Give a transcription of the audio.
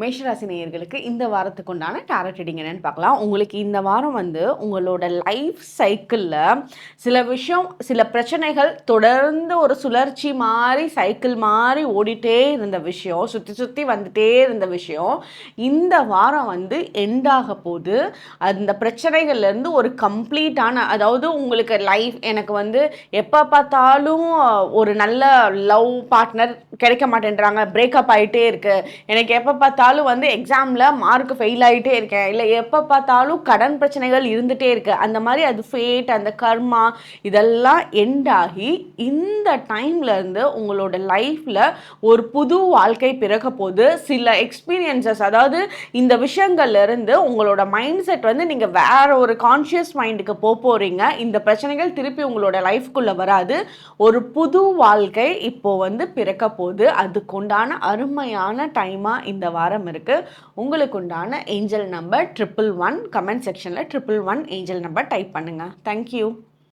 மேஷராசி நேயர்களுக்கு இந்த வாரத்துக்கு உண்டான டாரட் ரீடிங் என்னன்னு பார்க்கலாம். உங்களுக்கு இந்த வாரம் உங்களோட லைஃப் சைக்கிளில் சில பிரச்சனைகள் தொடர்ந்து ஒரு சுழற்சி மாதிரி சைக்கிள் மாதிரி ஓடிட்டே இருந்த விஷயம், சுற்றி சுற்றி வந்துட்டே இருந்த விஷயம் இந்த வாரம் எண்டாக போது அந்த பிரச்சனைகள்லேருந்து ஒரு கம்ப்ளீட்டான, அதாவது உங்களுக்கு லைஃப் எனக்கு எப்போ பார்த்தாலும் ஒரு நல்ல லவ் பார்ட்னர் கிடைக்க மாட்டேன்றாங்க, பிரேக்கப் ஆகிட்டே இருக்கு, எனக்கு எப்போ பார்த்தாலும் எக்ஸாமில் மார்க் ஃபெயில் ஆகிட்டே இருக்கேன், இல்லை எப்போ பார்த்தாலும் கடன் பிரச்சனைகள் இருந்துகிட்டே இருக்கு, அந்த மாதிரி அது ஃபேட், அந்த கர்மா இதெல்லாம் எண்டாகி இந்த டைம்லேருந்து உங்களோட லைஃப்பில் ஒரு புது வாழ்க்கை பிறக்க போது. சில எக்ஸ்பீரியன்சஸ், அதாவது இந்த விஷயங்கள்லேருந்து உங்களோட மைண்ட் செட் நீங்கள் வேற ஒரு கான்ஷியஸ் மைண்டுக்கு போகிறீங்க. இந்த பிரச்சனைகள் திருப்பி உங்களோட லைஃப்குள்ளே வராது. ஒரு புது வாழ்க்கை இப்போ பிறக்க போகுது. அதுக்குண்டான அருமையான டைமாக இந்த வாரம் இருக்குது. உங்களுக்கு உண்டான ஏஞ்சல் நம்பர் 111. கமெண்ட் செக்ஷனில் 111 ஏஞ்சல் நம்பர் டைப் பண்ணுங்கள். தேங்க்யூ.